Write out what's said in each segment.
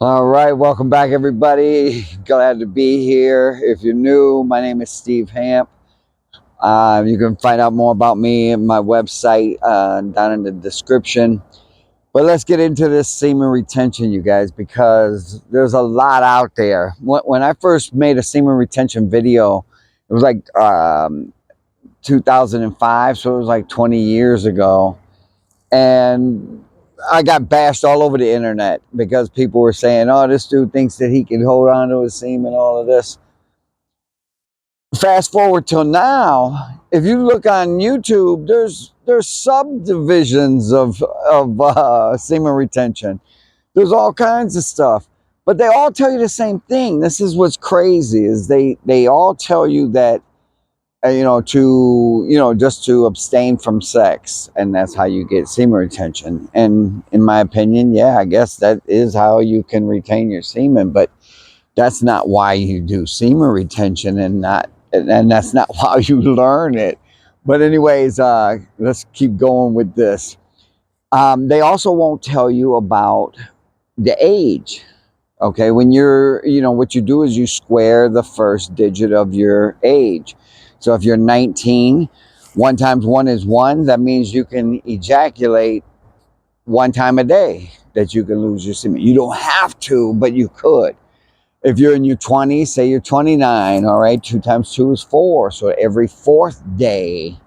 All right, welcome back, everybody. Glad to be here. If you're new, my name is Steve Hamp. You can find out more about me at my website down in the description. But let's get into this semen retention, you guys, because there's a lot out there. When I first made a semen retention video, it was like 2005, so it was like 20 years ago. And I got bashed all over the internet because people were saying, "Oh, this dude thinks that he can hold on to his semen," all of this. Fast forward till now, if you look on YouTube, there's subdivisions of semen retention. There's all kinds of stuff, but they all tell you the same thing. This is what's crazy: is they all tell you that just to abstain from sex, and that's how you get semen retention. And in my opinion, yeah, I guess that is how you can retain your semen, but that's not why you do semen retention, and that's not how you learn it. But anyways, let's keep going with this. They also won't tell you about the age. Okay, when what you do is you square the first digit of your age. So if you're 19, 1 times 1 is 1. That means you can ejaculate 1 time a day, that you can lose your semen. You don't have to, but you could. If you're in your 20s, say you're 29, all right, 2 times 2 is 4. So every 4th day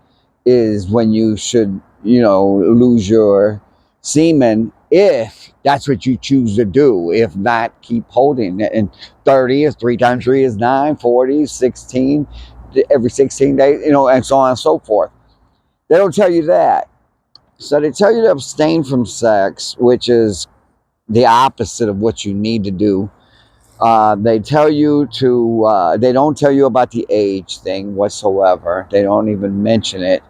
is when you should, lose your semen, if that's what you choose to do. If not, keep holding it. And 30 is 3 times 3 is 9, 40, 16, every 16 days, and so on and so forth. They don't tell you that. So they tell you to abstain from sex, which is the opposite of what you need to do. They tell you to, they don't tell you about the age thing whatsoever. They don't even mention it.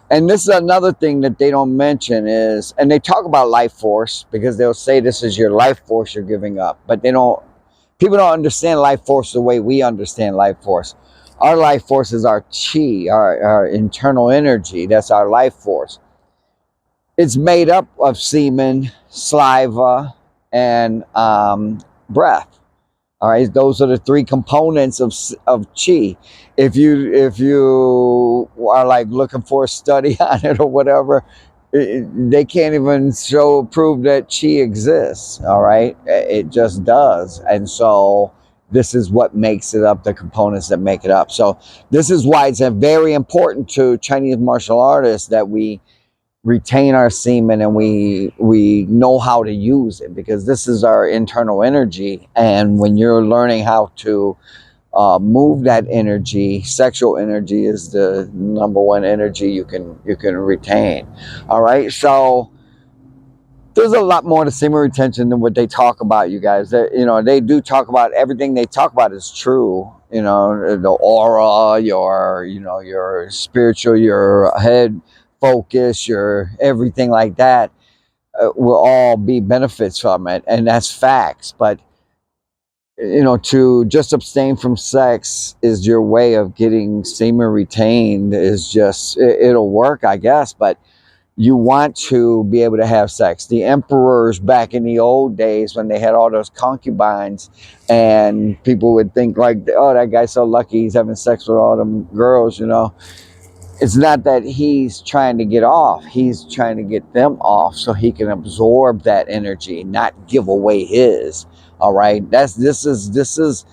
And this is another thing that they don't mention is, and they talk about life force because they'll say this is your life force you're giving up, but people don't understand life force the way we understand life force. Our life force is our chi, our internal energy. That's our life force. It's made up of semen, saliva, and breath. All right, those are the 3 components of chi. If you are like looking for a study on it or whatever, they can't even prove that chi exists. All right, it just does. And so this is what makes it up, the components that make it up. So this is why it's very important to Chinese martial artists that we retain our semen and we know how to use it, because this is our internal energy. And when you're learning how to move that energy, sexual energy is the number one energy you can retain. All right, so there's a lot more to semen retention than what they talk about, you guys. They do talk about everything they talk about is true. The aura, your spiritual, your head focus, your everything like that will all be benefits from it, and that's facts. But to just abstain from sex is your way of getting semen retained. Is just it'll work, I guess, but you want to be able to have sex. The emperors back in the old days, when they had all those concubines, and people would think like, "Oh, that guy's so lucky, he's having sex with all them girls." It's not that he's trying to get off. He's trying to get them off so he can absorb that energy, not give away his. All right. This is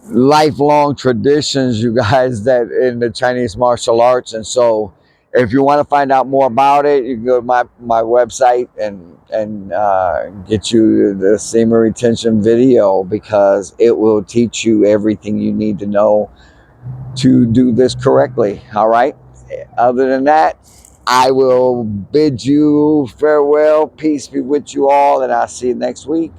lifelong traditions, you guys, that in the Chinese martial arts. And so if you want to find out more about it, you can go to my website and get you the semen retention video, because it will teach you everything you need to know to do this correctly. All right. Other than that, I will bid you farewell. Peace be with you all, and I'll see you next week.